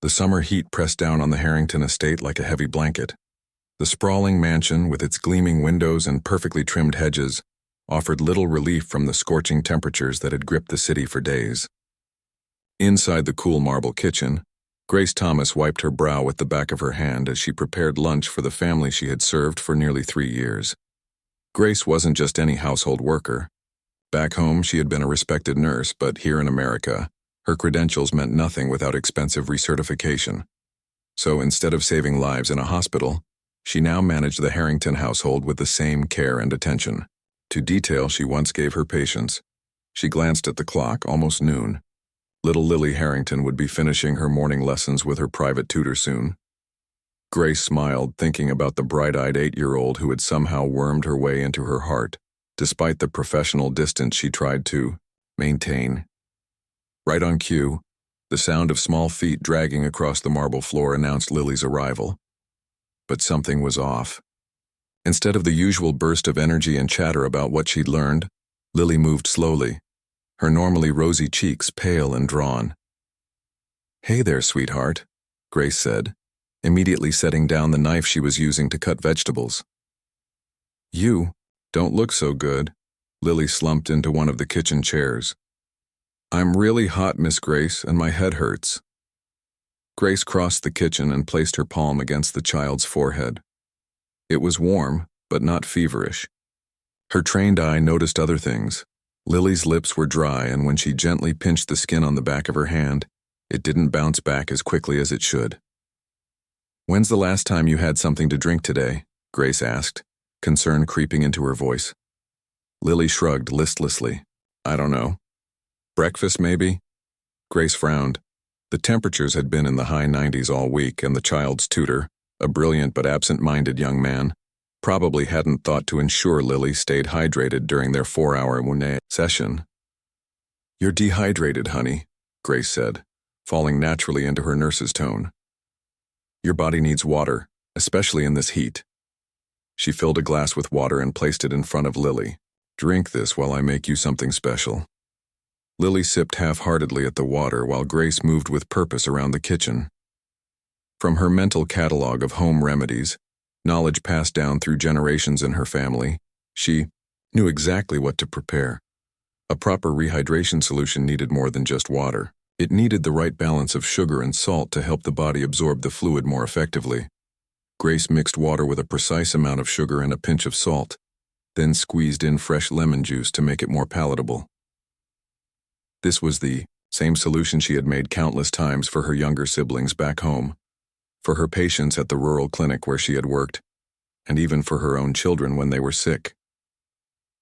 The summer heat pressed down on the Harrington estate like a heavy blanket. The sprawling mansion, with its gleaming windows and perfectly trimmed hedges, offered little relief from the scorching temperatures that had gripped the city for days. Inside the cool marble kitchen, Grace Thomas wiped her brow with the back of her hand as she prepared lunch for the family she had served for nearly 3 years. Grace wasn't just any household worker. Back home, she had been a respected nurse, but here in America, her credentials meant nothing without expensive recertification. So instead of saving lives in a hospital, she now managed the Harrington household with the same care and attention. To detail she once gave her patients, she glanced at the clock, almost noon. Little Lily Harrington would be finishing her morning lessons with her private tutor soon. Grace smiled, thinking about the bright-eyed 8-year-old who had somehow wormed her way into her heart, despite the professional distance she tried to maintain. Right on cue, the sound of small feet dragging across the marble floor announced Lily's arrival. But something was off. Instead of the usual burst of energy and chatter about what she'd learned, Lily moved slowly, her normally rosy cheeks pale and drawn. "Hey there, sweetheart," Grace said, immediately setting down the knife she was using to cut vegetables. "You don't look so good." Lily slumped into one of the kitchen chairs. "I'm really hot, Miss Grace, and my head hurts." Grace crossed the kitchen and placed her palm against the child's forehead. It was warm, but not feverish. Her trained eye noticed other things. Lily's lips were dry, and when she gently pinched the skin on the back of her hand, it didn't bounce back as quickly as it should. "When's the last time you had something to drink today?" Grace asked, concern creeping into her voice. Lily shrugged listlessly. "I don't know. Breakfast, maybe?" Grace frowned. The temperatures had been in the high 90s all week, and the child's tutor, a brilliant but absent-minded young man, probably hadn't thought to ensure Lily stayed hydrated during their 4-hour session. "You're dehydrated, honey," Grace said, falling naturally into her nurse's tone. "Your body needs water, especially in this heat." She filled a glass with water and placed it in front of Lily. "Drink this while I make you something special." Lily sipped half-heartedly at the water while Grace moved with purpose around the kitchen. From her mental catalog of home remedies, knowledge passed down through generations in her family, she knew exactly what to prepare. A proper rehydration solution needed more than just water. It needed the right balance of sugar and salt to help the body absorb the fluid more effectively. Grace mixed water with a precise amount of sugar and a pinch of salt, then squeezed in fresh lemon juice to make it more palatable. This was the same solution she had made countless times for her younger siblings back home, for her patients at the rural clinic where she had worked, and even for her own children when they were sick.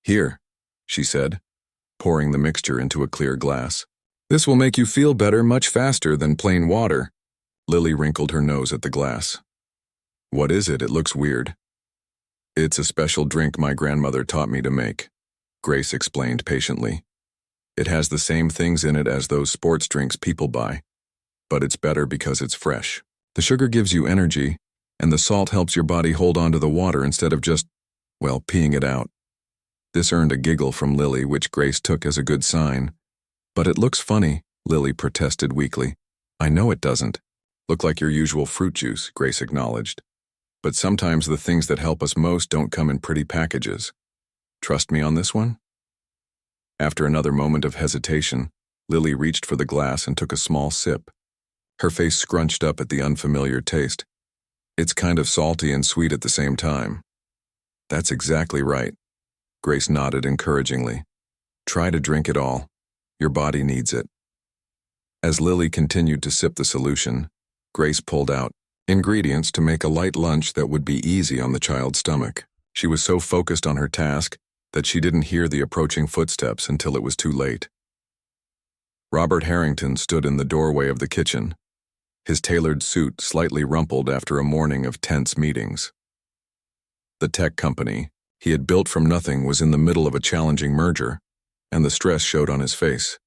"Here," she said, pouring the mixture into a clear glass. "This will make you feel better much faster than plain water." Lily wrinkled her nose at the glass. "What is it? It looks weird." "It's a special drink my grandmother taught me to make," Grace explained patiently. "It has the same things in it as those sports drinks people buy, but it's better because it's fresh. The sugar gives you energy, and the salt helps your body hold on to the water instead of just, well, peeing it out." This earned a giggle from Lily, which Grace took as a good sign. "But it looks funny," Lily protested weakly. "I know it doesn't. Look like your usual fruit juice," Grace acknowledged. "But sometimes the things that help us most don't come in pretty packages. Trust me on this one?" After another moment of hesitation, Lily reached for the glass and took a small sip. Her face scrunched up at the unfamiliar taste. "It's kind of salty and sweet at the same time." "That's exactly right." Grace nodded encouragingly. "Try to drink it all. Your body needs it." As Lily continued to sip the solution, Grace pulled out ingredients to make a light lunch that would be easy on the child's stomach. She was so focused on her task that she didn't hear the approaching footsteps until it was too late. Robert Harrington stood in the doorway of the kitchen, his tailored suit slightly rumpled after a morning of tense meetings. The tech company he had built from nothing was in the middle of a challenging merger, and the stress showed on his face.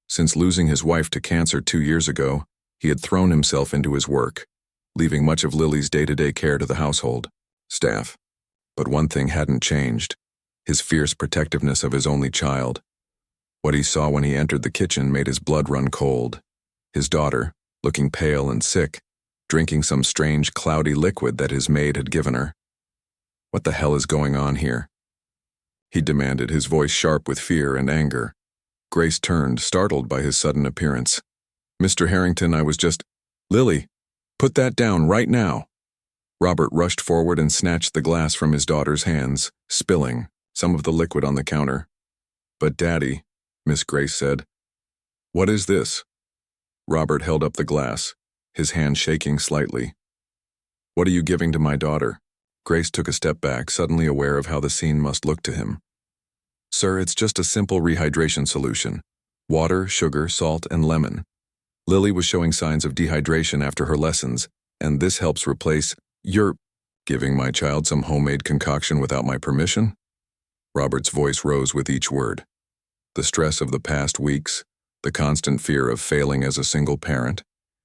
Since losing his wife to cancer 2 years ago, he had thrown himself into his work, leaving much of Lily's day-to-day care to the household staff. But one thing hadn't changed: his fierce protectiveness of his only child. What he saw when he entered the kitchen made his blood run cold. His daughter, looking pale and sick, drinking some strange cloudy liquid that his maid had given her. "What the hell is going on here?" he demanded, his voice sharp with fear and anger. Grace turned, startled by his sudden appearance. "Mr. Harrington, I was just—" "Lily, put that down right now." Robert rushed forward and snatched the glass from his daughter's hands, spilling some of the liquid on the counter. "But Daddy," Miss Grace said. "What is this?" Robert held up the glass, his hand shaking slightly. "What are you giving to my daughter?" Grace took a step back, suddenly aware of how the scene must look to him. "Sir, it's just a simple rehydration solution. Water, sugar, salt, and lemon. Lily was showing signs of dehydration after her lessons, and this helps replace— You're giving my child some homemade concoction without my permission?" Robert's voice rose with each word. The stress of the past weeks, the constant fear of failing as a single parent,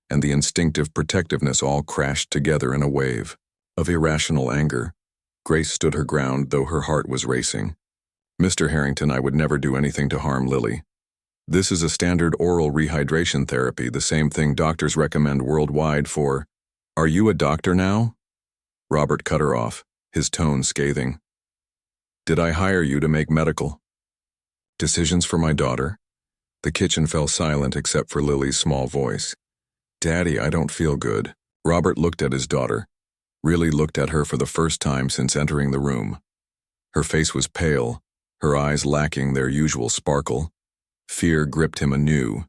and the instinctive protectiveness all crashed together in a wave of irrational anger. Grace stood her ground, though her heart was racing. "Mr. Harrington, I would never do anything to harm Lily. This is a standard oral rehydration therapy, the same thing doctors recommend worldwide for—" "Are you a doctor now?" Robert cut her off, his tone scathing. "Did I hire you to make medical decisions for my daughter?" The kitchen fell silent except for Lily's small voice. "Daddy, I don't feel good." Robert looked at his daughter, really looked at her for the first time since entering the room. Her face was pale, her eyes lacking their usual sparkle. Fear gripped him anew,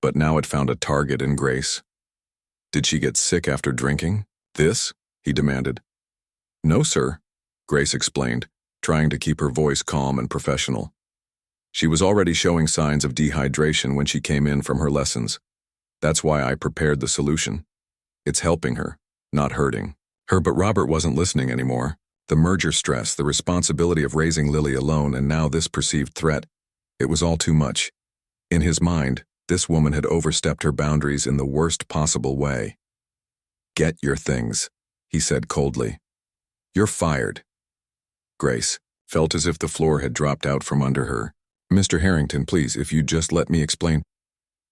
but now it found a target in Grace. "Did she get sick after drinking this?" he demanded. "No, sir," Grace explained, trying to keep her voice calm and professional. "She was already showing signs of dehydration when she came in from her lessons. That's why I prepared the solution. It's helping her, not hurting her." But Robert wasn't listening anymore. The merger stress, the responsibility of raising Lily alone, and now this perceived threat. It was all too much. In his mind, this woman had overstepped her boundaries in the worst possible way. "Get your things," he said coldly. "You're fired." Grace felt as if the floor had dropped out from under her. "Mr. Harrington, please, if you'd just let me explain."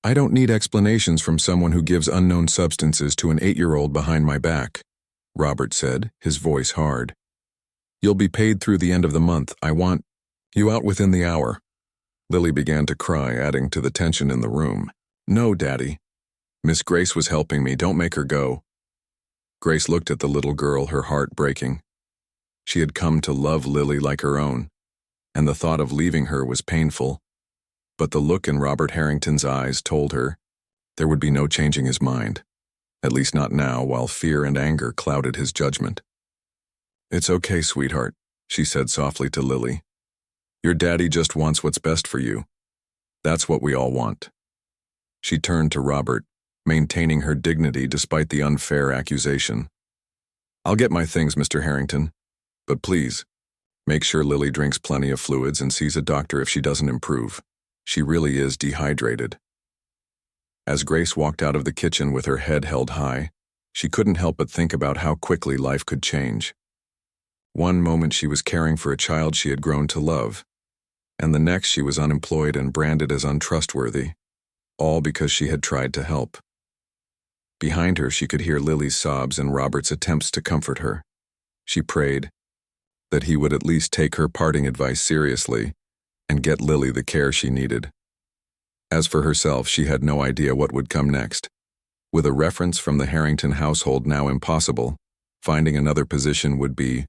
"I don't need explanations from someone who gives unknown substances to an 8-year-old behind my back," Robert said, his voice hard. "You'll be paid through the end of the month. I want you out within the hour." Lily began to cry, adding to the tension in the room. "No, Daddy. Miss Grace was helping me. Don't make her go." Grace looked at the little girl, her heart breaking. She had come to love Lily like her own, and the thought of leaving her was painful. But the look in Robert Harrington's eyes told her there would be no changing his mind, at least not now, while fear and anger clouded his judgment. "It's okay, sweetheart," she said softly to Lily. "Your daddy just wants what's best for you. That's what we all want." She turned to Robert, maintaining her dignity despite the unfair accusation. "I'll get my things, Mr. Harrington, but please, make sure Lily drinks plenty of fluids and sees a doctor if she doesn't improve. She really is dehydrated." As Grace walked out of the kitchen with her head held high, she couldn't help but think about how quickly life could change. One moment she was caring for a child she had grown to love, and the next she was unemployed and branded as untrustworthy, all because she had tried to help. Behind her she could hear Lily's sobs and Robert's attempts to comfort her. She prayed that he would at least take her parting advice seriously and get Lily the care she needed. As for herself, she had no idea what would come next. With a reference from the Harrington household now impossible, finding another position would be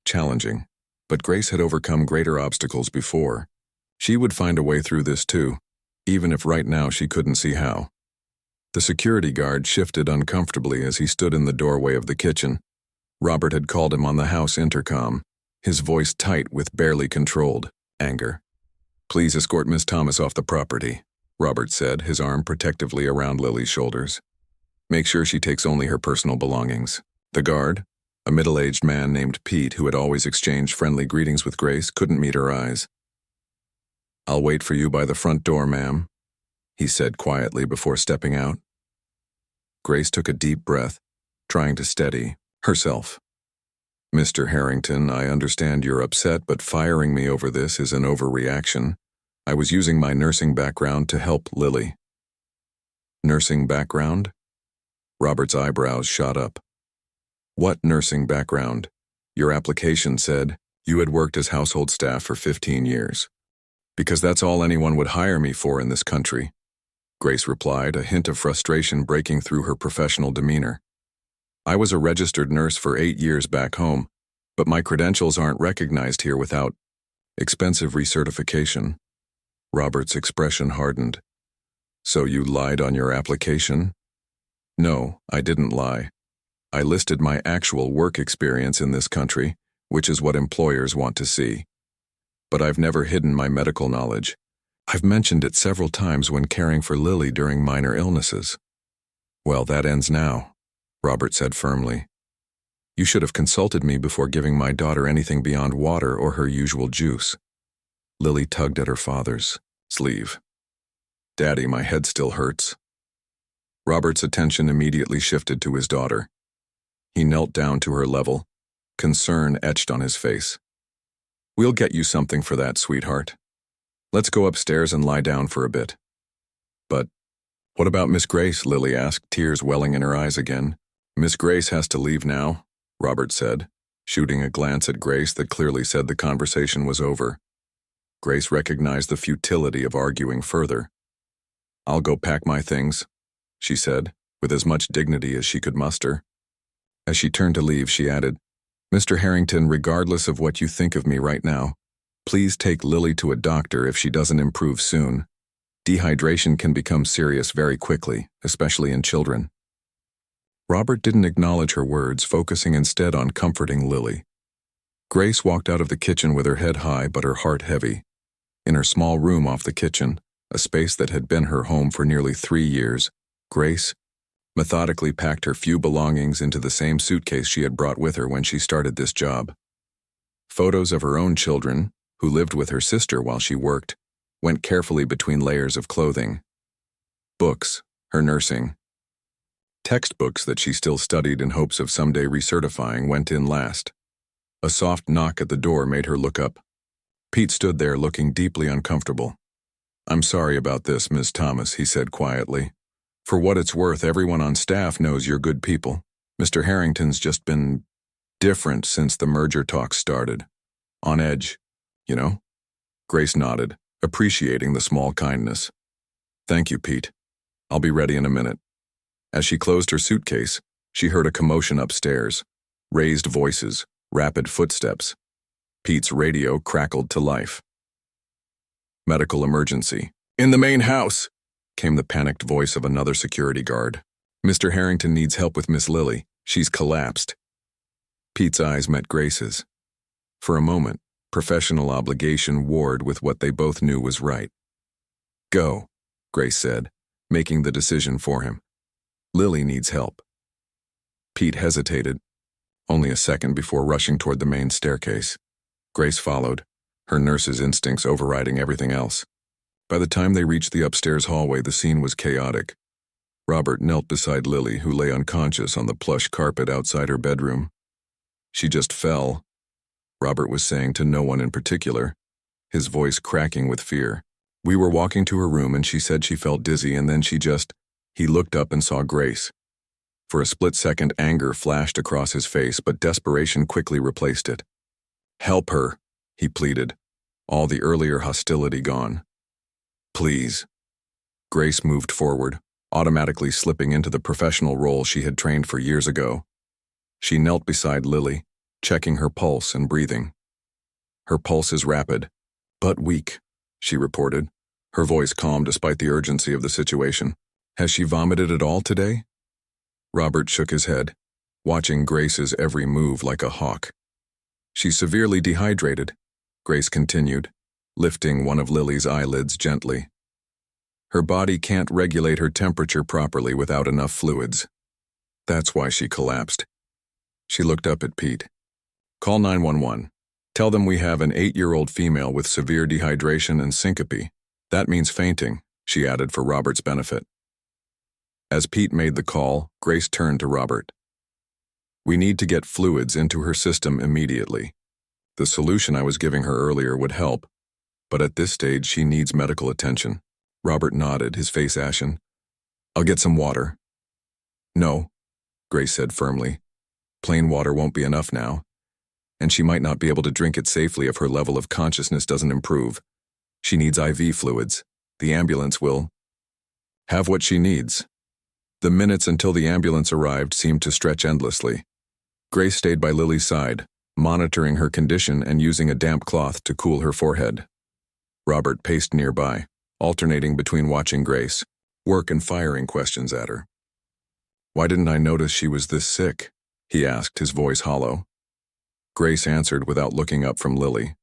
challenging. But Grace had overcome greater obstacles before. She would find a way through this too, even if right now she couldn't see how. The security guard shifted uncomfortably as he stood in the doorway of the kitchen. Robert had called him on the house intercom, his voice tight with barely controlled anger. "Please escort Miss Thomas off the property," Robert said, his arm protectively around Lily's shoulders. "Make sure she takes only her personal belongings." The guard, a middle-aged man named Pete who had always exchanged friendly greetings with Grace, couldn't meet her eyes. "I'll wait for you by the front door, ma'am," he said quietly before stepping out. Grace took a deep breath, trying to steady herself. "Mr. Harrington, I understand you're upset, but firing me over this is an overreaction. I was using my nursing background to help Lily." "Nursing background?" Robert's eyebrows shot up. What nursing background? Your application said you had worked as household staff for 15 years. Because that's all anyone would hire me for in this country, Grace replied, a hint of frustration breaking through her professional demeanor. I was a registered nurse for 8 years back home, but my credentials aren't recognized here without expensive recertification. Robert's expression hardened. So you lied on your application? No, I didn't lie. I listed my actual work experience in this country, which is what employers want to see. But I've never hidden my medical knowledge. I've mentioned it several times when caring for Lily during minor illnesses. Well, that ends now, Robert said firmly. You should have consulted me before giving my daughter anything beyond water or her usual juice. Lily tugged at her father's sleeve. Daddy, my head still hurts. Robert's attention immediately shifted to his daughter. He knelt down to her level, concern etched on his face. We'll get you something for that, sweetheart. Let's go upstairs and lie down for a bit. But what about Miss Grace? Lily asked, tears welling in her eyes again. Miss Grace has to leave now, Robert said, shooting a glance at Grace that clearly said the conversation was over. Grace recognized the futility of arguing further. I'll go pack my things, she said, with as much dignity as she could muster. As she turned to leave, she added, Mr. Harrington, regardless of what you think of me right now, please take Lily to a doctor if she doesn't improve soon. Dehydration can become serious very quickly, especially in children. Robert didn't acknowledge her words, focusing instead on comforting Lily. Grace walked out of the kitchen with her head high but her heart heavy. In her small room off the kitchen, a space that had been her home for nearly 3 years, Grace methodically packed her few belongings into the same suitcase she had brought with her when she started this job. Photos of her own children, who lived with her sister while she worked, went carefully between layers of clothing. Books, her nursing. Textbooks that she still studied in hopes of someday recertifying went in last. A soft knock at the door made her look up. Pete stood there looking deeply uncomfortable. I'm sorry about this, Ms. Thomas, he said quietly. For what it's worth, everyone on staff knows you're good people. Mr. Harrington's just been different since the merger talks started. On edge, you know? Grace nodded, appreciating the small kindness. Thank you, Pete. I'll be ready in a minute. As she closed her suitcase, she heard a commotion upstairs. Raised voices, rapid footsteps. Pete's radio crackled to life. Medical emergency. In the main house, came the panicked voice of another security guard. Mr. Harrington needs help with Miss Lily. She's collapsed. Pete's eyes met Grace's. For a moment, professional obligation warred with what they both knew was right. Go, Grace said, making the decision for him. Lily needs help. Pete hesitated, only a second before rushing toward the main staircase. Grace followed, her nurse's instincts overriding everything else. By the time they reached the upstairs hallway, the scene was chaotic. Robert knelt beside Lily, who lay unconscious on the plush carpet outside her bedroom. She just fell, Robert was saying to no one in particular, his voice cracking with fear. We were walking to her room and she said she felt dizzy and then he looked up and saw Grace. For a split second, anger flashed across his face, but desperation quickly replaced it. Help her, he pleaded, all the earlier hostility gone. Please. Grace moved forward, automatically slipping into the professional role she had trained for years ago. She knelt beside Lily, checking her pulse and breathing. Her pulse is rapid, but weak, she reported, her voice calm despite the urgency of the situation. Has she vomited at all today? Robert shook his head, watching Grace's every move like a hawk. She's severely dehydrated, Grace continued, lifting one of Lily's eyelids gently. Her body can't regulate her temperature properly without enough fluids. That's why she collapsed. She looked up at Pete. Call 911. Tell them we have an 8-year-old female with severe dehydration and syncope. That means fainting, she added for Robert's benefit. As Pete made the call, Grace turned to Robert. We need to get fluids into her system immediately. The solution I was giving her earlier would help, but at this stage she needs medical attention. Robert nodded, his face ashen. I'll get some water. No, Grace said firmly. Plain water won't be enough now, and she might not be able to drink it safely if her level of consciousness doesn't improve. She needs IV fluids. The ambulance will have what she needs. The minutes until the ambulance arrived seemed to stretch endlessly. Grace stayed by Lily's side, monitoring her condition and using a damp cloth to cool her forehead. Robert paced nearby, alternating between watching Grace work and firing questions at her. Why didn't I notice she was this sick? He asked, his voice hollow. Grace answered without looking up from Lily.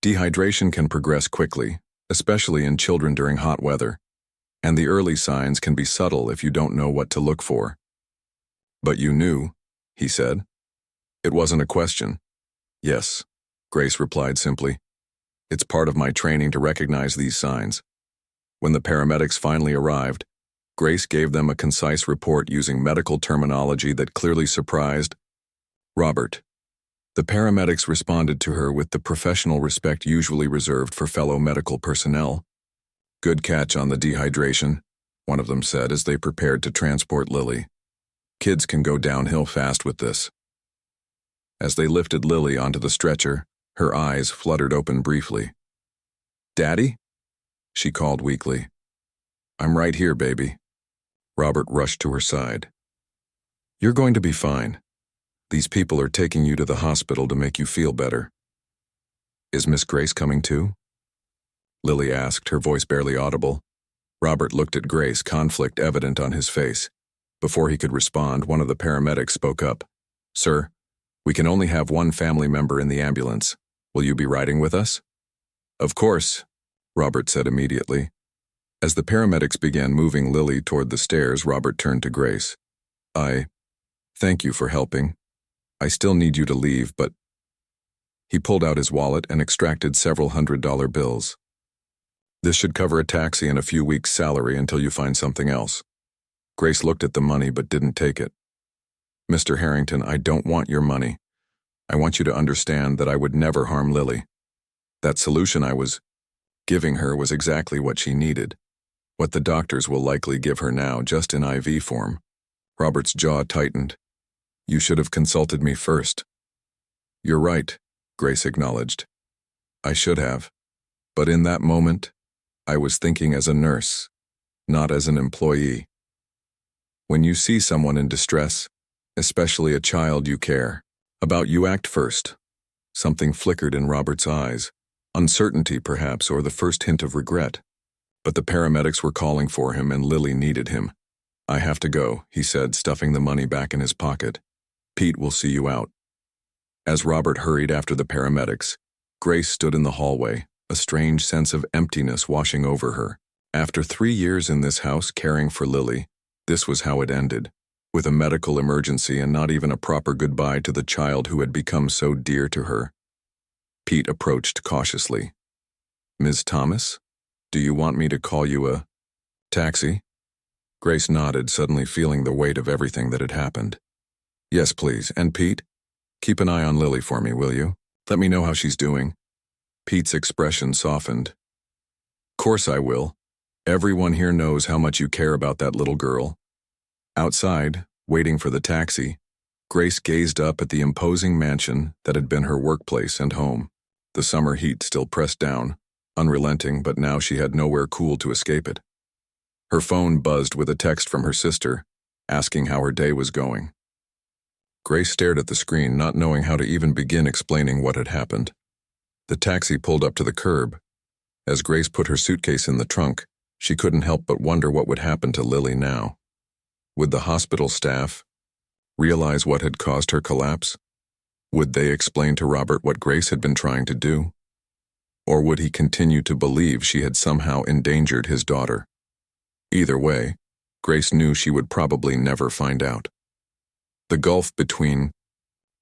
Dehydration can progress quickly, especially in children during hot weather, and the early signs can be subtle if you don't know what to look for. But you knew, he said. It wasn't a question. Yes, Grace replied simply. It's part of my training to recognize these signs. When the paramedics finally arrived, Grace gave them a concise report using medical terminology that clearly surprised Robert. The paramedics responded to her with the professional respect usually reserved for fellow medical personnel. Good catch on the dehydration, one of them said as they prepared to transport Lily. Kids can go downhill fast with this. As they lifted Lily onto the stretcher, her eyes fluttered open briefly. Daddy? She called weakly. I'm right here, baby. Robert rushed to her side. You're going to be fine. These people are taking you to the hospital to make you feel better. Is Miss Grace coming too? Lily asked, her voice barely audible. Robert looked at Grace, conflict evident on his face. Before he could respond, one of the paramedics spoke up. Sir, we can only have one family member in the ambulance. Will you be riding with us? Of course, Robert said immediately. As the paramedics began moving Lily toward the stairs, Robert turned to Grace. Thank you for helping. I still need you to leave, but... He pulled out his wallet and extracted several $100 bills. This should cover a taxi and a few weeks' salary until you find something else. Grace looked at the money but didn't take it. Mr. Harrington, I don't want your money. I want you to understand that I would never harm Lily. That solution I was giving her was exactly what she needed. What the doctors will likely give her now, just in IV form. Robert's jaw tightened. You should have consulted me first. You're right, Grace acknowledged. I should have. But in that moment, I was thinking as a nurse, not as an employee. When you see someone in distress, especially a child you care about, you act first. Something flickered in Robert's eyes. Uncertainty, perhaps, or the first hint of regret. But the paramedics were calling for him and Lily needed him. I have to go, he said, stuffing the money back in his pocket. Pete will see you out. As Robert hurried after the paramedics, Grace stood in the hallway, a strange sense of emptiness washing over her. After 3 years in this house caring for Lily, this was how it ended, with a medical emergency and not even a proper goodbye to the child who had become so dear to her. Pete approached cautiously. Ms. Thomas, do you want me to call you a taxi? Grace nodded, suddenly feeling the weight of everything that had happened. Yes, please. And Pete? Keep an eye on Lily for me, will you? Let me know how she's doing. Pete's expression softened. Course I will. Everyone here knows how much you care about that little girl. Outside, waiting for the taxi, Grace gazed up at the imposing mansion that had been her workplace and home. The summer heat still pressed down, unrelenting, but now she had nowhere cool to escape it. Her phone buzzed with a text from her sister, asking how her day was going. Grace stared at the screen, not knowing how to even begin explaining what had happened. The taxi pulled up to the curb. As Grace put her suitcase in the trunk, she couldn't help but wonder what would happen to Lily now. Would the hospital staff realize what had caused her collapse? Would they explain to Robert what Grace had been trying to do? Or would he continue to believe she had somehow endangered his daughter? Either way, Grace knew she would probably never find out. The gulf between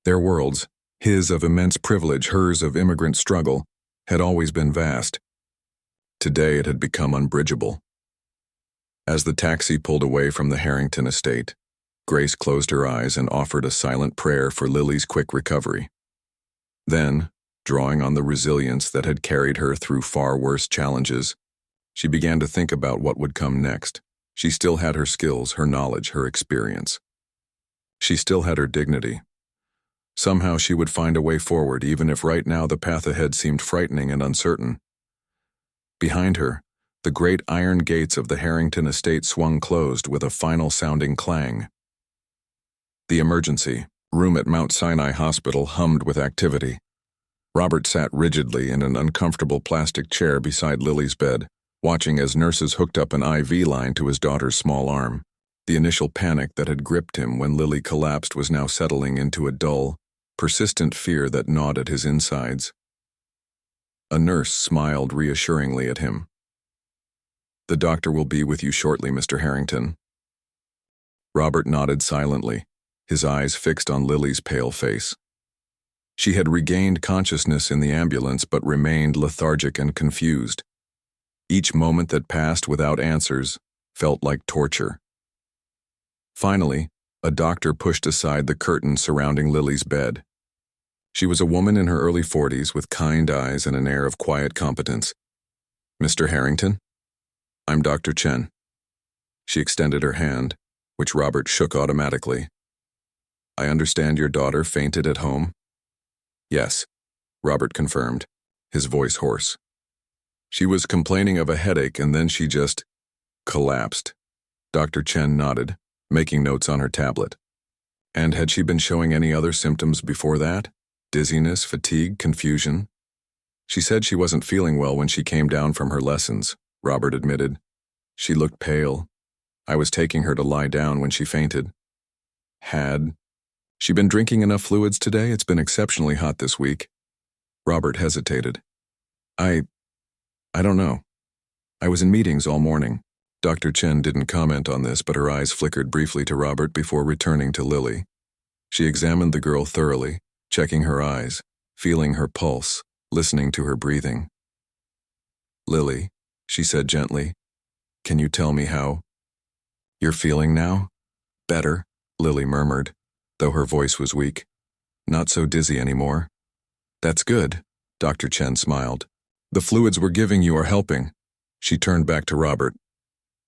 their worlds, his of immense privilege, hers of immigrant struggle, had always been vast. Today it had become unbridgeable. As the taxi pulled away from the Harrington estate, Grace closed her eyes and offered a silent prayer for Lily's quick recovery. Then, drawing on the resilience that had carried her through far worse challenges, she began to think about what would come next. She still had her skills, her knowledge, her experience. She still had her dignity. Somehow she would find a way forward, even if right now the path ahead seemed frightening and uncertain. Behind her, the great iron gates of the Harrington estate swung closed with a final sounding clang. The emergency room at Mount Sinai Hospital hummed with activity. Robert sat rigidly in an uncomfortable plastic chair beside Lily's bed, watching as nurses hooked up an IV line to his daughter's small arm. The initial panic that had gripped him when Lily collapsed was now settling into a dull, persistent fear that gnawed at his insides. A nurse smiled reassuringly at him. "The doctor will be with you shortly, Mr. Harrington." Robert nodded silently, his eyes fixed on Lily's pale face. She had regained consciousness in the ambulance but remained lethargic and confused. Each moment that passed without answers felt like torture. Finally, a doctor pushed aside the curtain surrounding Lily's bed. She was a woman in her early 40s with kind eyes and an air of quiet competence. "Mr. Harrington? I'm Dr. Chen." She extended her hand, which Robert shook automatically. "I understand your daughter fainted at home?" "Yes," Robert confirmed, his voice hoarse. "She was complaining of a headache and then she just collapsed." Dr. Chen nodded, making notes on her tablet. "And had she been showing any other symptoms before that? Dizziness, fatigue, confusion?" "She said she wasn't feeling well when she came down from her lessons," Robert admitted. "She looked pale. I was taking her to lie down when she fainted." "Had she been drinking enough fluids today? It's been exceptionally hot this week." Robert hesitated. I don't know. I was in meetings all morning." Dr. Chen didn't comment on this, but her eyes flickered briefly to Robert before returning to Lily. She examined the girl thoroughly, checking her eyes, feeling her pulse, listening to her breathing. "Lily," she said gently, "can you tell me how you're feeling now?" "Better," Lily murmured, though her voice was weak. "Not so dizzy anymore." "That's good," Dr. Chen smiled. "The fluids we're giving you are helping." She turned back to Robert.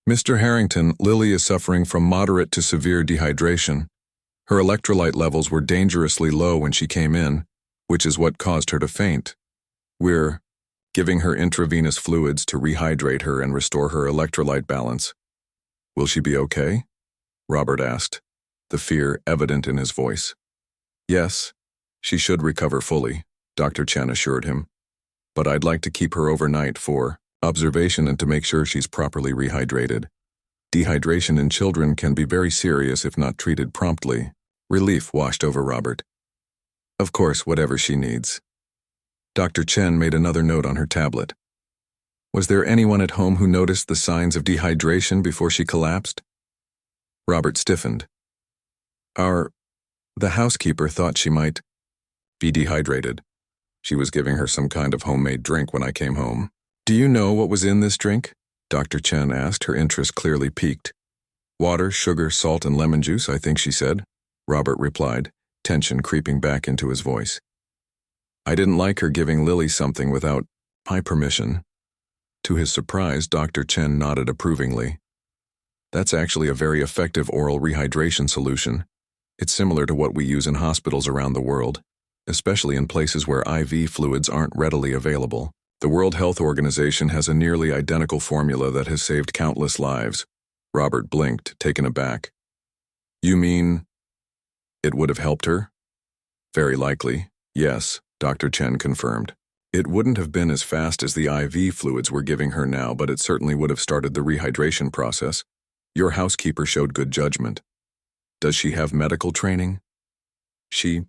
"Mr. Harrington, Lily is suffering from moderate to severe dehydration. Her electrolyte levels were dangerously low when she came in, which is what caused her to faint. We're giving her intravenous fluids to rehydrate her and restore her electrolyte balance." "Will she be okay?" Robert asked, the fear evident in his voice. "Yes, she should recover fully," Dr. Chen assured him. "But I'd like to keep her overnight for observation and to make sure she's properly rehydrated. Dehydration in children can be very serious if not treated promptly." Relief washed over Robert. "Of course, whatever she needs." Dr. Chen made another note on her tablet. "Was there anyone at home who noticed the signs of dehydration before she collapsed?" Robert stiffened. The housekeeper thought she might be dehydrated. She was giving her some kind of homemade drink when I came home." "Do you know what was in this drink?" Dr. Chen asked, her interest clearly piqued. "Water, sugar, salt, and lemon juice, I think she said," Robert replied, tension creeping back into his voice. "I didn't like her giving Lily something without my permission." To his surprise, Dr. Chen nodded approvingly. "That's actually a very effective oral rehydration solution. It's similar to what we use in hospitals around the world, especially in places where IV fluids aren't readily available. The World Health Organization has a nearly identical formula that has saved countless lives." Robert blinked, taken aback. "You mean it would have helped her?" "Very likely, yes," Dr. Chen confirmed. "It wouldn't have been as fast as the IV fluids we're giving her now, but it certainly would have started the rehydration process. Your housekeeper showed good judgment. Does she have medical training?" She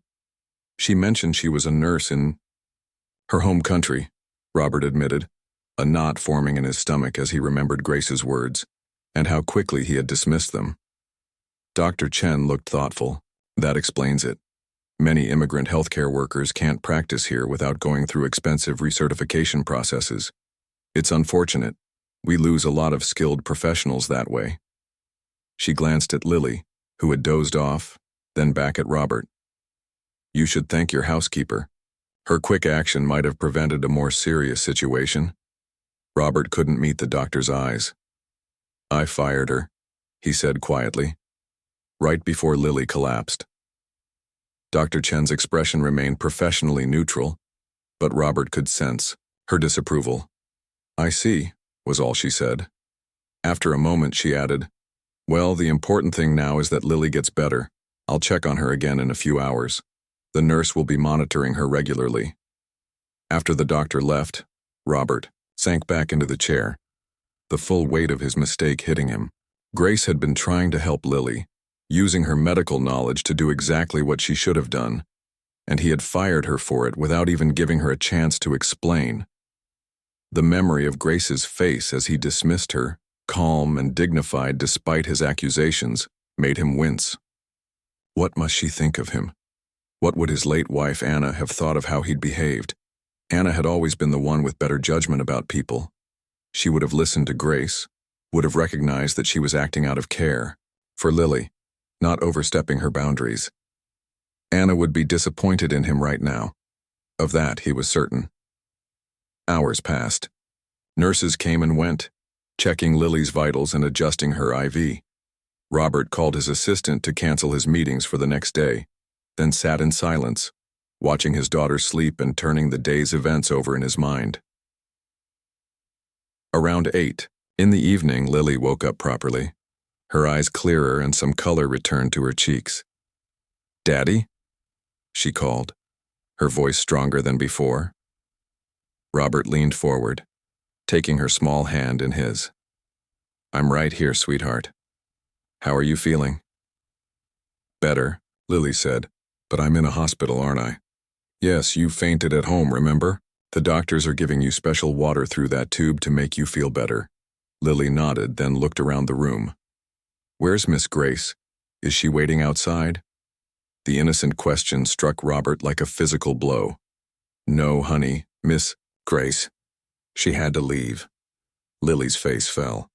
mentioned she was a nurse in her home country," Robert admitted, a knot forming in his stomach as he remembered Grace's words, and how quickly he had dismissed them. Dr. Chen looked thoughtful. "That explains it. Many immigrant healthcare workers can't practice here without going through expensive recertification processes. It's unfortunate. We lose a lot of skilled professionals that way." She glanced at Lily, who had dozed off, then back at Robert. "You should thank your housekeeper. Her quick action might have prevented a more serious situation." Robert couldn't meet the doctor's eyes. "I fired her," he said quietly. right before Lily collapsed. Dr. Chen's expression remained professionally neutral, but Robert could sense her disapproval. "I see," was all she said. After a moment, she added, "Well, the important thing now is that Lily gets better. I'll check on her again in a few hours. The nurse will be monitoring her regularly." After the doctor left, Robert sank back into the chair, the full weight of his mistake hitting him. Grace had been trying to help Lily, using her medical knowledge to do exactly what she should have done, and he had fired her for it without even giving her a chance to explain. The memory of Grace's face as he dismissed her, calm and dignified despite his accusations, made him wince. What must she think of him? What would his late wife Anna have thought of how he'd behaved? Anna had always been the one with better judgment about people. She would have listened to Grace, would have recognized that she was acting out of care for Lily, not overstepping her boundaries. Anna would be disappointed in him right now. Of that he was certain. Hours passed. Nurses came and went, checking Lily's vitals and adjusting her IV. Robert called his assistant to cancel his meetings for the next day, then sat in silence, watching his daughter sleep and turning the day's events over in his mind. Around 8, in the evening, Lily woke up properly, her eyes clearer and some color returned to her cheeks. "Daddy?" she called, her voice stronger than before. Robert leaned forward, taking her small hand in his. "I'm right here, sweetheart. How are you feeling?" "Better," Lily said, "but I'm in a hospital, aren't I?" "Yes, you fainted at home, remember? The doctors are giving you special water through that tube to make you feel better." Lily nodded, then looked around the room. "Where's Miss Grace? Is she waiting outside?" The innocent question struck Robert like a physical blow. "No, honey, Miss Grace. She had to leave." Lily's face fell.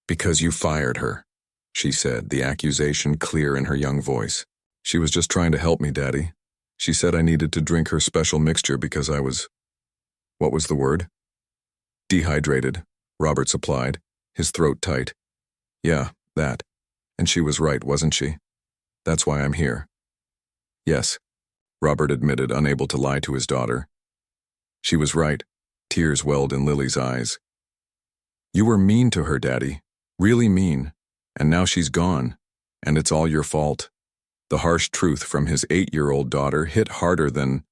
"Because you fired her," she said, the accusation clear in her young voice. "She was just trying to help me, Daddy. She said I needed to drink her special mixture because I was—" What was the word? "Dehydrated," Robert supplied, his throat tight. "Yeah, that. And she was right, wasn't she? That's why I'm here." "Yes," Robert admitted, unable to lie to his daughter. "She was right." Tears welled in Lily's eyes. "You were mean to her, Daddy. Really mean. And now she's gone. And it's all your fault." The harsh truth from his 8-year-old daughter hit harder than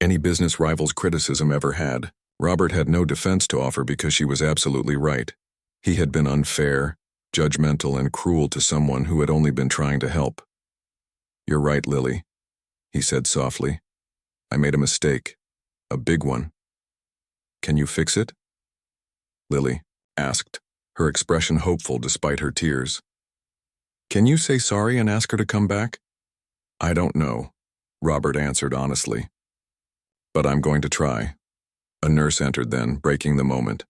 any business rival's criticism ever had. Robert had no defense to offer because she was absolutely right. He had been unfair, judgmental, and cruel to someone who had only been trying to help. "You're right, Lily," he said softly. "I made a mistake. A big one. Can you fix it?" Lily asked, her expression hopeful despite her tears. "Can you say sorry and ask her to come back?" "I don't know," Robert answered honestly. "But I'm going to try." A nurse entered then, breaking the moment.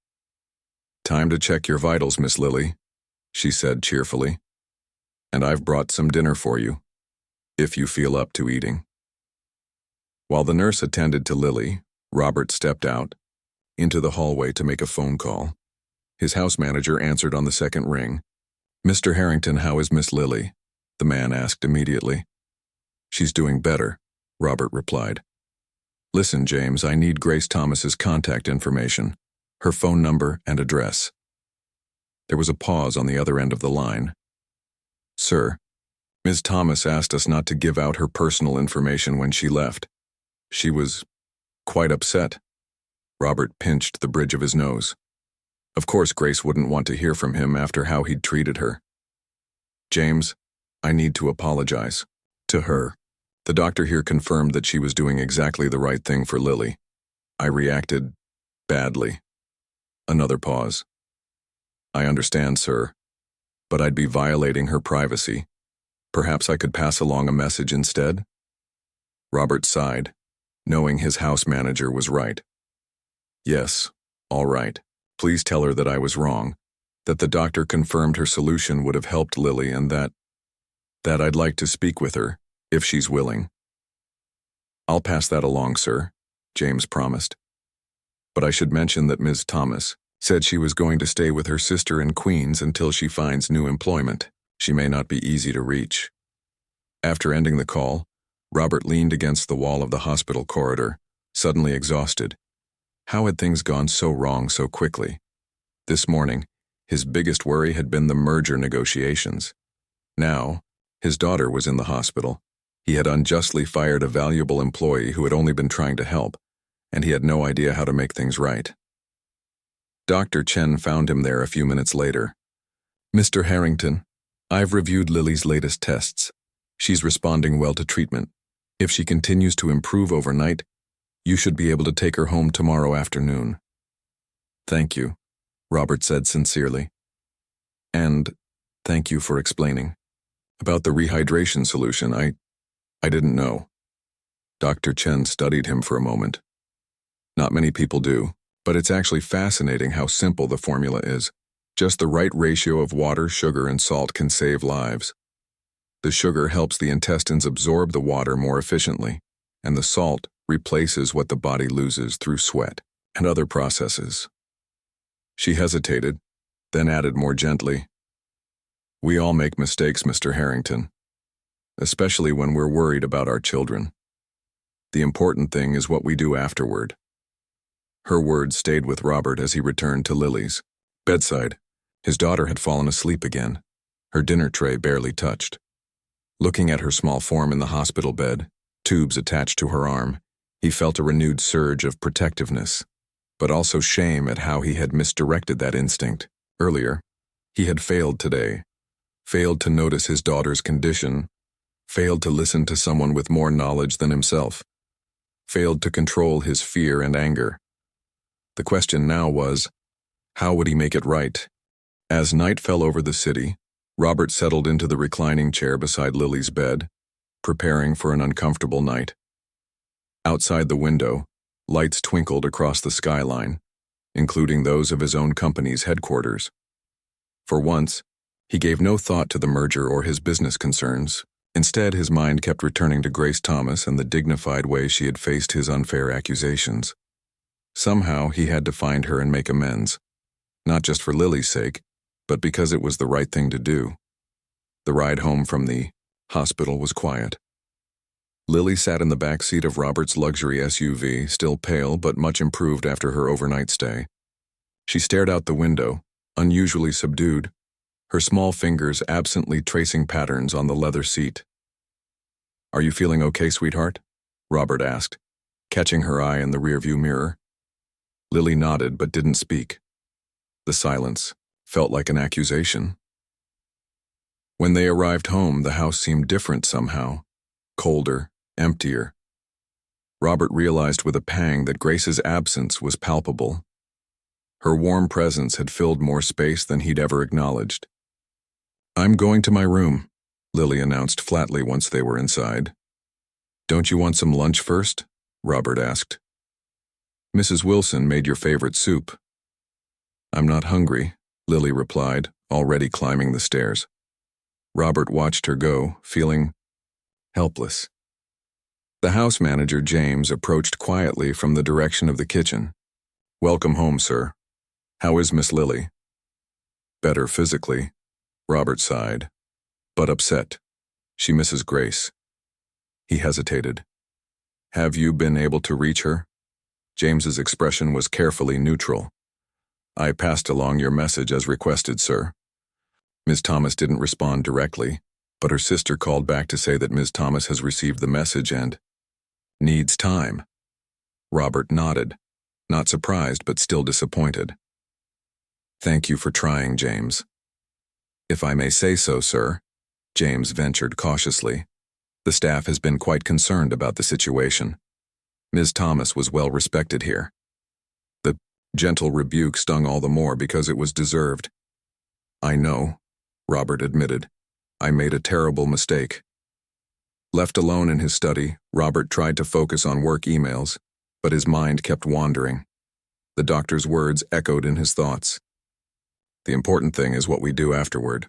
"Time to check your vitals, Miss Lily," she said cheerfully. "And I've brought some dinner for you, if you feel up to eating." While the nurse attended to Lily, Robert stepped out into the hallway to make a phone call. His house manager answered on the second ring. "Mr. Harrington, how is Miss Lily?" the man asked immediately. "She's doing better," Robert replied. "Listen, James, I need Grace Thomas's contact information, her phone number and address." There was a pause on the other end of the line. "Sir, Ms. Thomas asked us not to give out her personal information when she left. She was quite upset." Robert pinched the bridge of his nose. Of course Grace wouldn't want to hear from him after how he'd treated her. "James, I need to apologize to her. The doctor here confirmed that she was doing exactly the right thing for Lily. I reacted badly." Another pause. "I understand, sir, but I'd be violating her privacy. Perhaps I could pass along a message instead?" Robert sighed, knowing his house manager was right. "Yes, all right. Please tell her that I was wrong, that the doctor confirmed her solution would have helped Lily and that I'd like to speak with her, if she's willing." "I'll pass that along, sir," James promised. "But I should mention that Ms. Thomas said she was going to stay with her sister in Queens until she finds new employment. She may not be easy to reach." After ending the call, Robert leaned against the wall of the hospital corridor, suddenly exhausted. How had things gone so wrong so quickly? This morning, his biggest worry had been the merger negotiations. Now, his daughter was in the hospital. He had unjustly fired a valuable employee who had only been trying to help, and he had no idea how to make things right. Dr. Chen found him there a few minutes later. "Mr. Harrington, I've reviewed Lily's latest tests. She's responding well to treatment. If she continues to improve overnight, you should be able to take her home tomorrow afternoon." "Thank you," Robert said sincerely. "And thank you for explaining. About the rehydration solution, I didn't know." Dr. Chen studied him for a moment. "Not many people do, but it's actually fascinating how simple the formula is. Just the right ratio of water, sugar, and salt can save lives. The sugar helps the intestines absorb the water more efficiently, and the salt replaces what the body loses through sweat and other processes." She hesitated, then added more gently, "We all make mistakes, Mr. Harrington, especially when we're worried about our children. The important thing is what we do afterward." Her words stayed with Robert as he returned to Lily's bedside. His daughter had fallen asleep again, her dinner tray barely touched. Looking at her small form in the hospital bed, tubes attached to her arm, he felt a renewed surge of protectiveness, but also shame at how he had misdirected that instinct. Earlier, he had failed today, failed to notice his daughter's condition, failed to listen to someone with more knowledge than himself, failed to control his fear and anger. The question now was, how would he make it right? As night fell over the city, Robert settled into the reclining chair beside Lily's bed, preparing for an uncomfortable night. Outside the window, lights twinkled across the skyline, including those of his own company's headquarters. For once, he gave no thought to the merger or his business concerns. Instead, his mind kept returning to Grace Thomas and the dignified way she had faced his unfair accusations. Somehow, he had to find her and make amends, not just for Lily's sake, but because it was the right thing to do. The ride home from the hospital was quiet. Lily sat in the back seat of Robert's luxury SUV, still pale but much improved after her overnight stay. She stared out the window, unusually subdued, her small fingers absently tracing patterns on the leather seat. "Are you feeling okay, sweetheart?" Robert asked, catching her eye in the rearview mirror. Lily nodded but didn't speak. The silence felt like an accusation. When they arrived home, the house seemed different somehow, colder, emptier. Robert realized with a pang that Grace's absence was palpable. Her warm presence had filled more space than he'd ever acknowledged. "I'm going to my room," Lily announced flatly once they were inside. "Don't you want some lunch first?" Robert asked. "Mrs. Wilson made your favorite soup." "I'm not hungry," Lily replied, already climbing the stairs. Robert watched her go, feeling helpless. The house manager, James, approached quietly from the direction of the kitchen. "Welcome home, sir. How is Miss Lily?" "Better physically," Robert sighed, "but upset. She misses Grace." He hesitated. "Have you been able to reach her?" James's expression was carefully neutral. "I passed along your message as requested, sir." Ms. Thomas didn't respond directly, but her sister called back to say that Ms. Thomas has received the message and needs time. Robert nodded, not surprised but still disappointed. "Thank you for trying, James." "If I may say so, sir," James ventured cautiously, "the staff has been quite concerned about the situation. Ms. Thomas was well respected here." The gentle rebuke stung all the more because it was deserved. "I know," Robert admitted. "I made a terrible mistake." Left alone in his study, Robert tried to focus on work emails, but his mind kept wandering. The doctor's words echoed in his thoughts. The important thing is what we do afterward.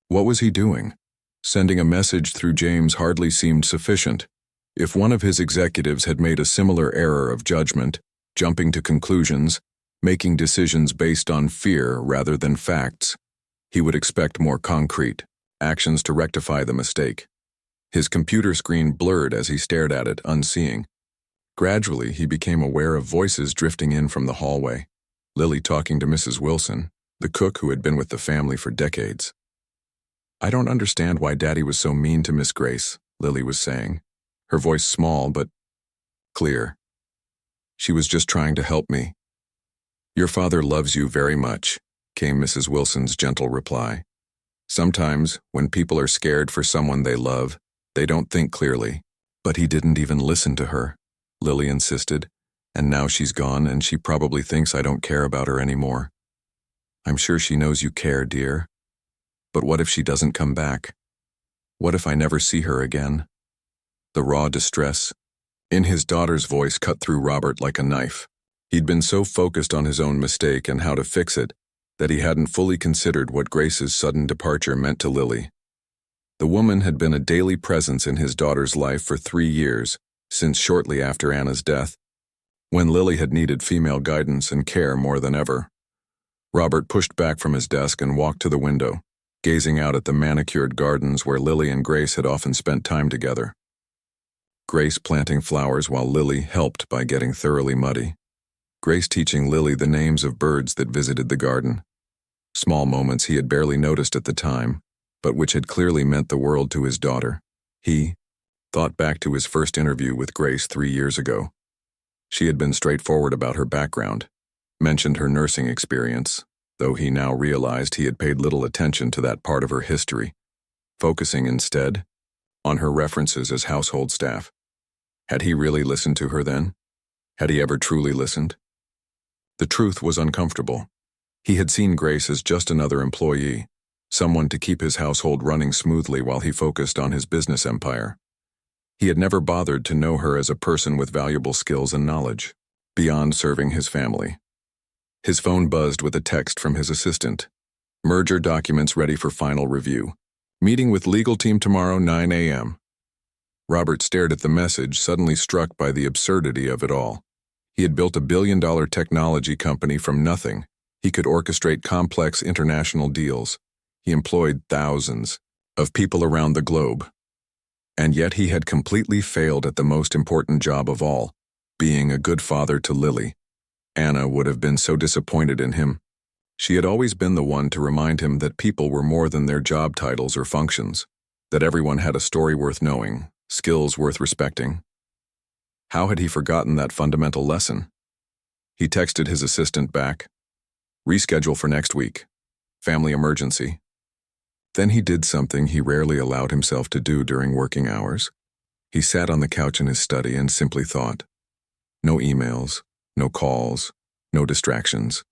What was he doing? Sending a message through James hardly seemed sufficient. If one of his executives had made a similar error of judgment, jumping to conclusions, making decisions based on fear rather than facts, he would expect more concrete actions to rectify the mistake. His computer screen blurred as he stared at it, unseeing. Gradually, he became aware of voices drifting in from the hallway. Lily talking to Mrs. Wilson, the cook who had been with the family for decades. "I don't understand why Daddy was so mean to Miss Grace," Lily was saying, her voice small but clear. "She was just trying to help me." "Your father loves you very much," came Mrs. Wilson's gentle reply. "Sometimes, when people are scared for someone they love, they don't think clearly." "But he didn't even listen to her," Lily insisted, "and now she's gone and she probably thinks I don't care about her anymore." "I'm sure she knows you care, dear. But what if she doesn't come back? What if I never see her again?" The raw distress in his daughter's voice cut through Robert like a knife. He'd been so focused on his own mistake and how to fix it that he hadn't fully considered what Grace's sudden departure meant to Lily. The woman had been a daily presence in his daughter's life for 3 years, since shortly after Anna's death, when Lily had needed female guidance and care more than ever. Robert pushed back from his desk and walked to the window, gazing out at the manicured gardens where Lily and Grace had often spent time together. Grace planting flowers while Lily helped by getting thoroughly muddy. Grace teaching Lily the names of birds that visited the garden. Small moments he had barely noticed at the time, but which had clearly meant the world to his daughter. He thought back to his first interview with Grace 3 years ago. She had been straightforward about her background, mentioned her nursing experience, though he now realized he had paid little attention to that part of her history, focusing instead on her references as household staff. Had he really listened to her then? Had he ever truly listened? The truth was uncomfortable. He had seen Grace as just another employee, someone to keep his household running smoothly while he focused on his business empire. He had never bothered to know her as a person with valuable skills and knowledge, beyond serving his family. His phone buzzed with a text from his assistant. "Merger documents ready for final review. Meeting with legal team tomorrow 9 a.m. Robert stared at the message, suddenly struck by the absurdity of it all. He had built a billion-dollar technology company from nothing. He could orchestrate complex international deals. He employed thousands of people around the globe. And yet he had completely failed at the most important job of all, being a good father to Lily. Anna would have been so disappointed in him. She had always been the one to remind him that people were more than their job titles or functions, that everyone had a story worth knowing, skills worth respecting. How had he forgotten that fundamental lesson? He texted his assistant back, "Reschedule for next week. Family emergency." Then he did something he rarely allowed himself to do during working hours. He sat on the couch in his study and simply thought. No emails, no calls, no distractions.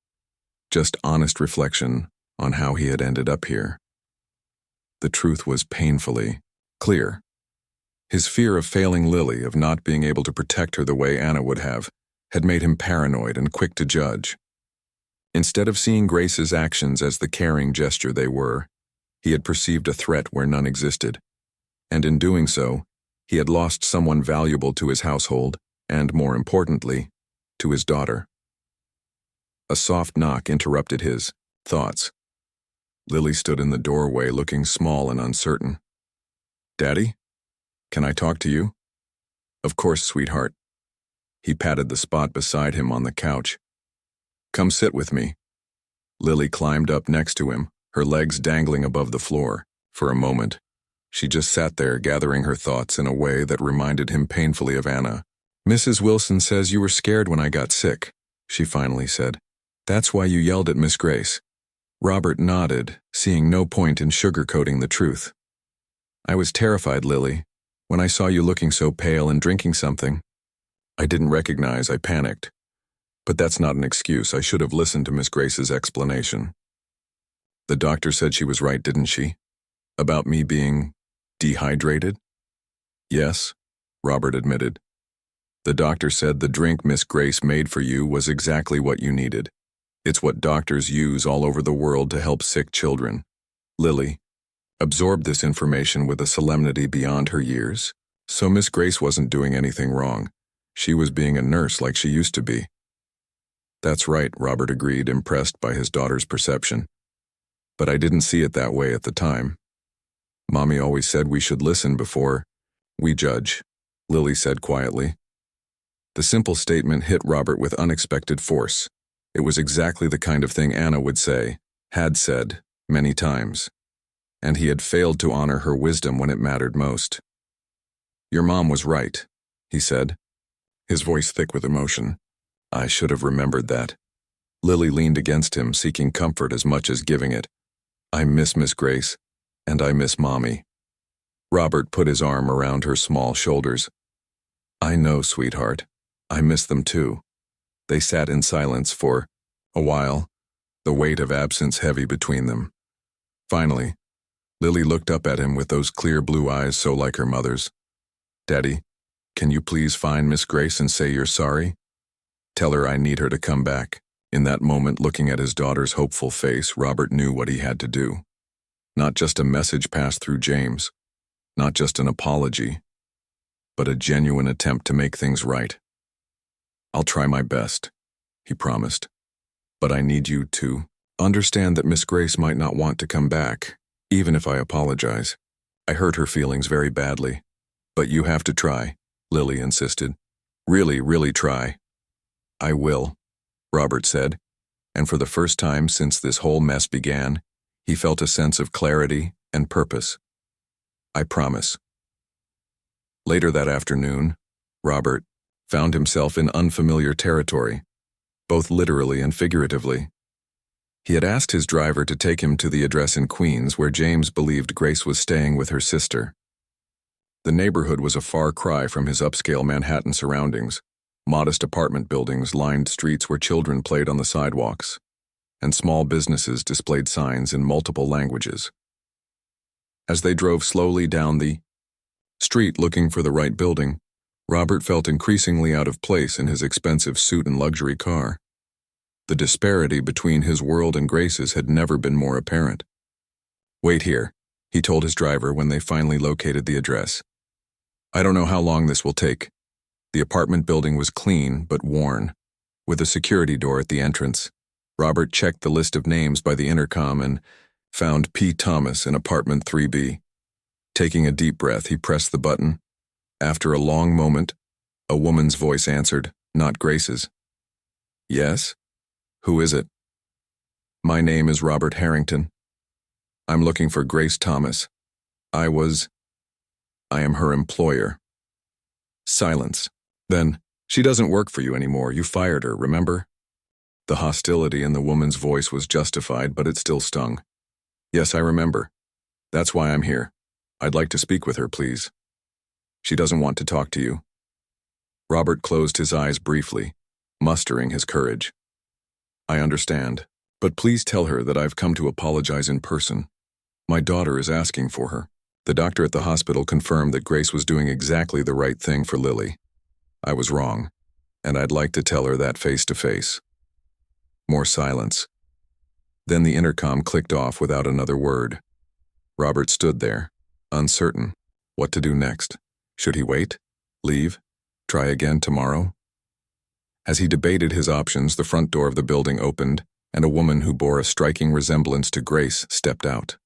Just honest reflection on how he had ended up here. The truth was painfully clear. His fear of failing Lily, of not being able to protect her the way Anna would have, had made him paranoid and quick to judge. Instead of seeing Grace's actions as the caring gesture they were, he had perceived a threat where none existed. And in doing so, he had lost someone valuable to his household, and more importantly, to his daughter. A soft knock interrupted his thoughts. Lily stood in the doorway looking small and uncertain. "Daddy? Can I talk to you?" "Of course, sweetheart." He patted the spot beside him on the couch. "Come sit with me." Lily climbed up next to him, her legs dangling above the floor. For a moment, she just sat there gathering her thoughts in a way that reminded him painfully of Anna. "Mrs. Wilson says you were scared when I got sick," she finally said. "That's why you yelled at Miss Grace." Robert nodded, seeing no point in sugarcoating the truth. "I was terrified, Lily, when I saw you looking so pale and drinking something. I didn't recognize, I panicked. But that's not an excuse. I should have listened to Miss Grace's explanation." "The doctor said she was right, didn't she? About me being dehydrated?" "Yes," Robert admitted. "The doctor said the drink Miss Grace made for you was exactly what you needed. It's what doctors use all over the world to help sick children." Lily absorbed this information with a solemnity beyond her years. So Miss Grace wasn't doing anything wrong. She was being a nurse like she used to be. "That's right," Robert agreed, impressed by his daughter's perception. "But I didn't see it that way at the time. Mommy always said we should listen before We judge, Lily said quietly. The simple statement hit Robert with unexpected force. It was exactly the kind of thing Anna would say, had said, many times. And he had failed to honor her wisdom when it mattered most. Your mom was right, he said, his voice thick with emotion. I should have remembered that. Lily leaned against him, seeking comfort as much as giving it. I miss Miss Grace, and I miss Mommy. Robert put his arm around her small shoulders. I know, sweetheart. I miss them too. They sat in silence for a while, the weight of absence heavy between them. Finally, Lily looked up at him with those clear blue eyes so like her mother's. Daddy, can you please find Miss Grace and say you're sorry? Tell her I need her to come back. In that moment, looking at his daughter's hopeful face, Robert knew what he had to do. Not just a message passed through James, not just an apology, but a genuine attempt to make things right. I'll try my best, he promised. But I need you to understand that Miss Grace might not want to come back, even if I apologize. I hurt her feelings very badly. But you have to try, Lily insisted. Really, really try. I will, Robert said, and for the first time since this whole mess began, he felt a sense of clarity and purpose. I promise. Later that afternoon, Robert found himself in unfamiliar territory, both literally and figuratively. He had asked his driver to take him to the address in Queens where James believed Grace was staying with her sister. The neighborhood was a far cry from his upscale Manhattan surroundings. Modest apartment buildings lined streets where children played on the sidewalks, and small businesses displayed signs in multiple languages. As they drove slowly down the street looking for the right building, Robert felt increasingly out of place in his expensive suit and luxury car. The disparity between his world and Grace's had never been more apparent. Wait here, he told his driver when they finally located the address. I don't know how long this will take. The apartment building was clean but worn, with a security door at the entrance. Robert checked the list of names by the intercom and found P. Thomas in apartment 3B. Taking a deep breath, he pressed the button. After a long moment, a woman's voice answered, not Grace's. Yes? Who is it? My name is Robert Harrington. I'm looking for Grace Thomas. I am her employer. Silence. Then, she doesn't work for you anymore. You fired her, remember? The hostility in the woman's voice was justified, but it still stung. Yes, I remember. That's why I'm here. I'd like to speak with her, please. She doesn't want to talk to you. Robert closed his eyes briefly, mustering his courage. I understand, but please tell her that I've come to apologize in person. My daughter is asking for her. The doctor at the hospital confirmed that Grace was doing exactly the right thing for Lily. I was wrong, and I'd like to tell her that face to face. More silence. Then the intercom clicked off without another word. Robert stood there, uncertain. What to do next? Should he wait? Leave? Try again tomorrow? As he debated his options, the front door of the building opened, and a woman who bore a striking resemblance to Grace stepped out.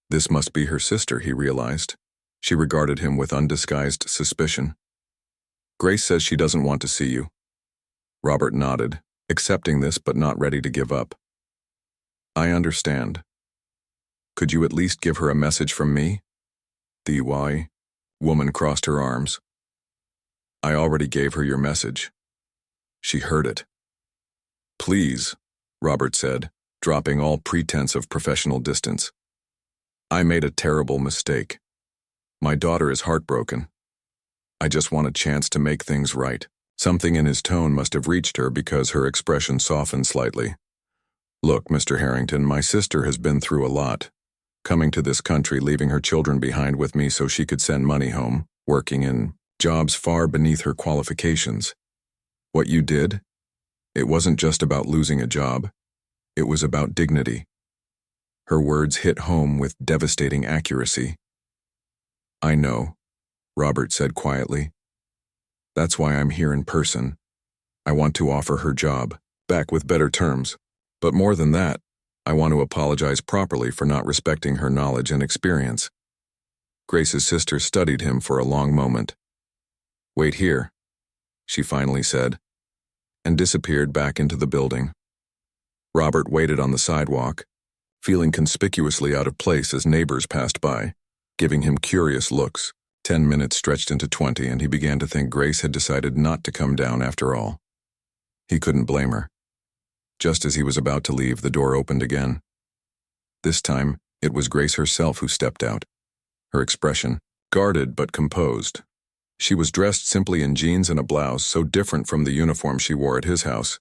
This must be her sister, he realized. She regarded him with undisguised suspicion. Grace says she doesn't want to see you. Robert nodded, accepting this but not ready to give up. I understand. Could you at least give her a message from me? The woman crossed her arms. I already gave her your message. She heard it. Please, Robert said, dropping all pretense of professional distance. I made a terrible mistake. My daughter is heartbroken. I just want a chance to make things right. Something in his tone must have reached her because her expression softened slightly. Look, Mr. Harrington, my sister has been through a lot. Coming to this country, leaving her children behind with me so she could send money home, working in jobs far beneath her qualifications. What you did? It wasn't just about losing a job. It was about dignity. Her words hit home with devastating accuracy. I know, Robert said quietly. That's why I'm here in person. I want to offer her job, back with better terms. But more than that, I want to apologize properly for not respecting her knowledge and experience. Grace's sister studied him for a long moment. "Wait here," she finally said, and disappeared back into the building. Robert waited on the sidewalk, feeling conspicuously out of place as neighbors passed by, giving him curious looks. 10 minutes stretched into 20, and he began to think Grace had decided not to come down after all. He couldn't blame her. Just as he was about to leave, the door opened again. This time, it was Grace herself who stepped out, her expression guarded but composed. She was dressed simply in jeans and a blouse, so different from the uniform she wore at his house,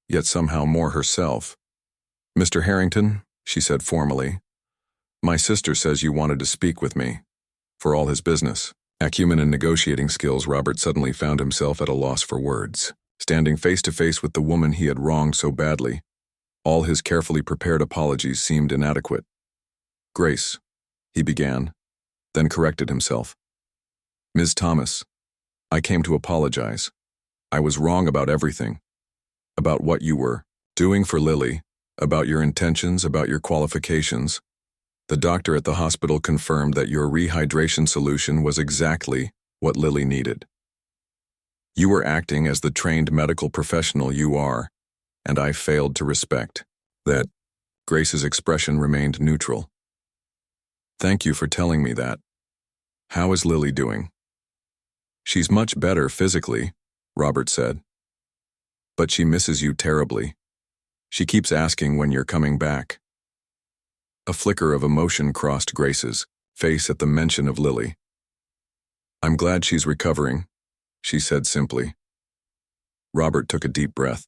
yet somehow more herself. "Mr. Harrington," she said formally, "my sister says you wanted to speak with me. For all his business, acumen and negotiating skills, Robert suddenly found himself at a loss for words. Standing face to face with the woman he had wronged so badly, all his carefully prepared apologies seemed inadequate. "Grace," he began, then corrected himself. "Ms. Thomas, I came to apologize. I was wrong about everything. About what you were doing for Lily, about your intentions, about your qualifications. The doctor at the hospital confirmed that your rehydration solution was exactly what Lily needed. You were acting as the trained medical professional you are, and I failed to respect that." Grace's expression remained neutral. "Thank you for telling me that. How is Lily doing?" "She's much better physically," Robert said. "But she misses you terribly. She keeps asking when you're coming back." A flicker of emotion crossed Grace's face at the mention of Lily. "I'm glad she's recovering," she said simply. Robert took a deep breath.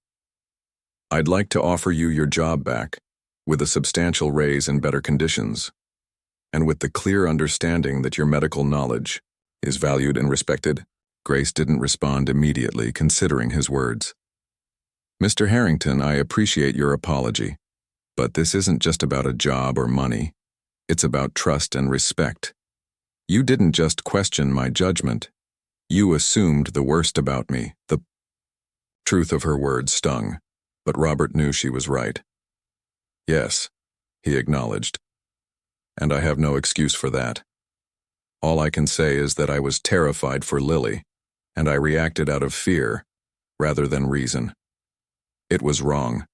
"I'd like to offer you your job back, with a substantial raise and better conditions, and with the clear understanding that your medical knowledge is valued and respected." Grace didn't respond immediately, considering his words. "Mr. Harrington, I appreciate your apology, but this isn't just about a job or money. It's about trust and respect. You didn't just question my judgment. You assumed the worst about me." The truth of her words stung, but Robert knew she was right. "Yes," he acknowledged, "and I have no excuse for that. All I can say is that I was terrified for Lily, and I reacted out of fear rather than reason. It was wrong,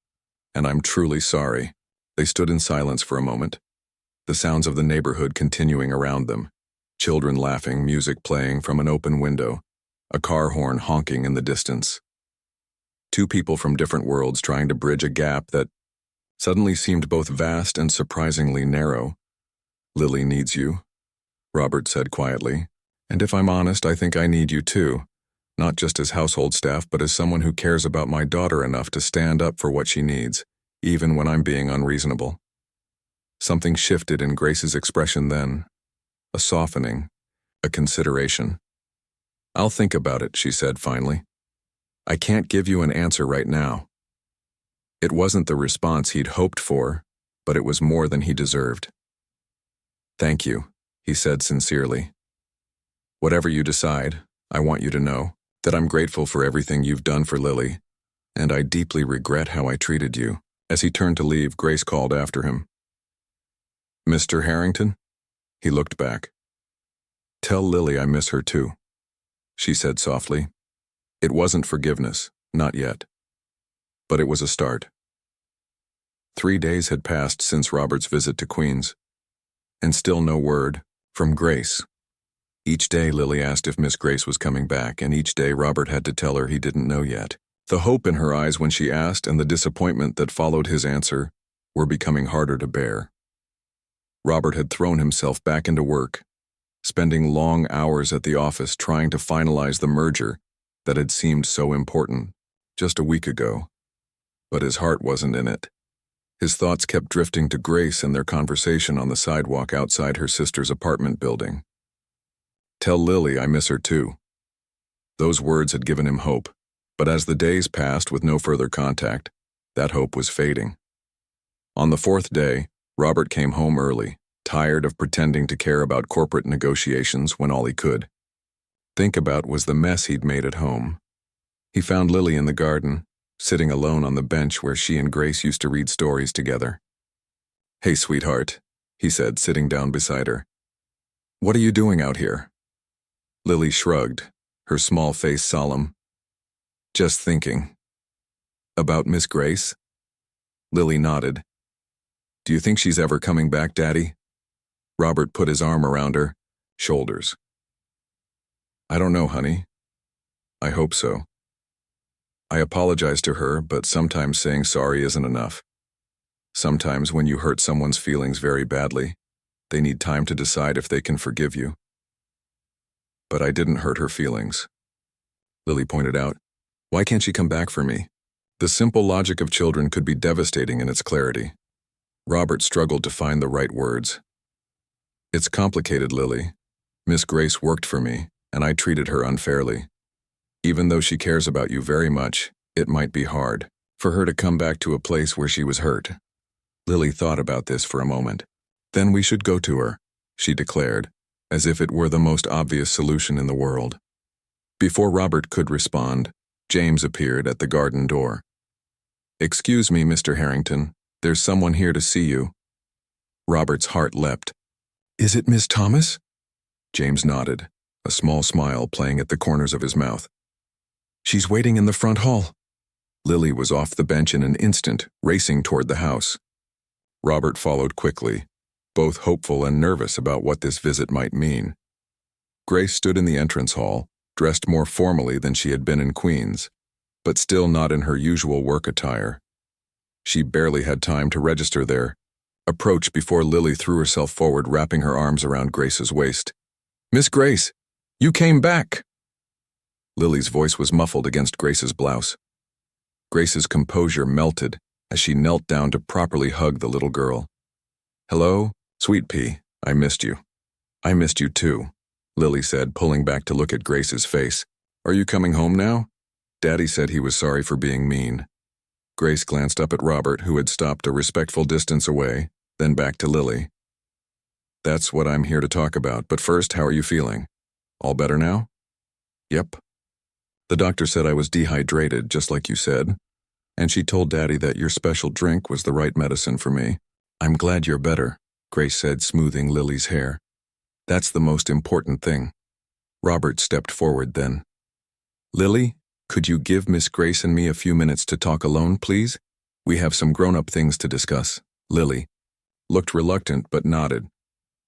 and I'm truly sorry." They stood in silence for a moment, the sounds of the neighborhood continuing around them. Children laughing, music playing from an open window, a car horn honking in the distance. Two people from different worlds trying to bridge a gap that suddenly seemed both vast and surprisingly narrow. "Lily needs you," Robert said quietly, "and if I'm honest, I think I need you too. Not just as household staff, but as someone who cares about my daughter enough to stand up for what she needs, even when I'm being unreasonable." Something shifted in Grace's expression then. A softening, a consideration. "I'll think about it," she said finally. "I can't give you an answer right now." It wasn't the response he'd hoped for, but it was more than he deserved. "Thank you," he said sincerely. "Whatever you decide, I want you to know that I'm grateful for everything you've done for Lily, and I deeply regret how I treated you." As he turned to leave, Grace called after him. "Mr. Harrington?" He looked back. "Tell Lily I miss her too," she said softly. It wasn't forgiveness, not yet. But it was a start. 3 days had passed since Robert's visit to Queens, and still no word from Grace. Each day Lily asked if Miss Grace was coming back, and each day Robert had to tell her he didn't know yet. The hope in her eyes when she asked and the disappointment that followed his answer were becoming harder to bear. Robert had thrown himself back into work, spending long hours at the office trying to finalize the merger that had seemed so important just a week ago. But his heart wasn't in it. His thoughts kept drifting to Grace and their conversation on the sidewalk outside her sister's apartment building. "Tell Lily I miss her too." Those words had given him hope, but as the days passed with no further contact, that hope was fading. On the 4th day, Robert came home early, tired of pretending to care about corporate negotiations when all he could think about was the mess he'd made at home. He found Lily in the garden, sitting alone on the bench where she and Grace used to read stories together. "Hey, sweetheart," he said, sitting down beside her. What are you doing out here? Lily shrugged, her small face solemn. Just thinking. About Miss Grace? Lily nodded. Do you think she's ever coming back, Daddy? Robert put his arm around her shoulders. I don't know, honey. I hope so. I apologize to her, but sometimes saying sorry isn't enough. Sometimes when you hurt someone's feelings very badly, they need time to decide if they can forgive you. But I didn't hurt her feelings. Lily pointed out, why can't she come back for me? The simple logic of children could be devastating in its clarity. Robert struggled to find the right words. It's complicated, Lily. Miss Grace worked for me, and I treated her unfairly. Even though she cares about you very much, it might be hard for her to come back to a place where she was hurt. Lily thought about this for a moment. Then we should go to her, she declared, as if it were the most obvious solution in the world. Before Robert could respond, James appeared at the garden door. Excuse me, Mr. Harrington. There's someone here to see you. Robert's heart leapt. Is it Miss Thomas? James nodded, a small smile playing at the corners of his mouth. She's waiting in the front hall. Lily was off the bench in an instant, racing toward the house. Robert followed quickly, both hopeful and nervous about what this visit might mean. Grace stood in the entrance hall, dressed more formally than she had been in Queens, but still not in her usual work attire. She barely had time to register their approach before Lily threw herself forward, wrapping her arms around Grace's waist. Miss Grace, you came back! Lily's voice was muffled against Grace's blouse. Grace's composure melted as she knelt down to properly hug the little girl. Hello, sweet pea, I missed you. I missed you too, Lily said, pulling back to look at Grace's face. Are you coming home now? Daddy said he was sorry for being mean. Grace glanced up at Robert, who had stopped a respectful distance away, then back to Lily. That's what I'm here to talk about, but first, how are you feeling? All better now? Yep. The doctor said I was dehydrated, just like you said, and she told Daddy that your special drink was the right medicine for me. I'm glad you're better, Grace said, smoothing Lily's hair. That's the most important thing. Robert stepped forward then. Lily, could you give Miss Grace and me a few minutes to talk alone, please? We have some grown-up things to discuss. Lily looked reluctant but nodded.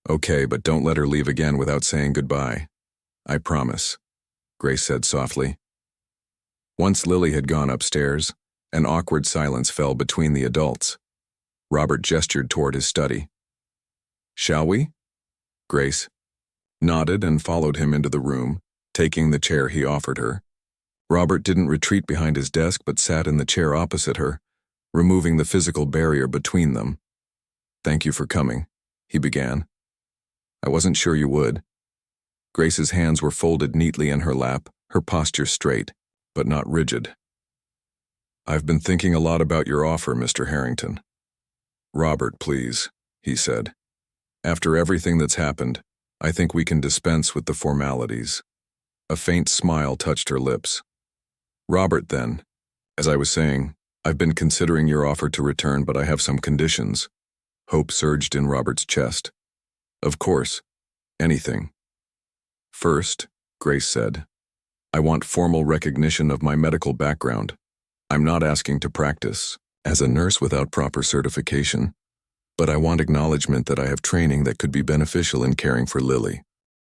Okay, but don't let her leave again without saying goodbye. I promise, Grace said softly. Once Lily had gone upstairs, an awkward silence fell between the adults. Robert gestured toward his study. Shall we? Grace nodded and followed him into the room, taking the chair he offered her. Robert didn't retreat behind his desk but sat in the chair opposite her, removing the physical barrier between them. Thank you for coming, he began. I wasn't sure you would. Grace's hands were folded neatly in her lap, her posture straight, but not rigid. I've been thinking a lot about your offer, Mr. Harrington. Robert, please, he said. After everything that's happened, I think we can dispense with the formalities. A faint smile touched her lips. Robert, then, as I was saying, I've been considering your offer to return, but I have some conditions. Hope surged in Robert's chest. Of course, anything. First, Grace said, I want formal recognition of my medical background. I'm not asking to practice as a nurse without proper certification, but I want acknowledgement that I have training that could be beneficial in caring for Lily.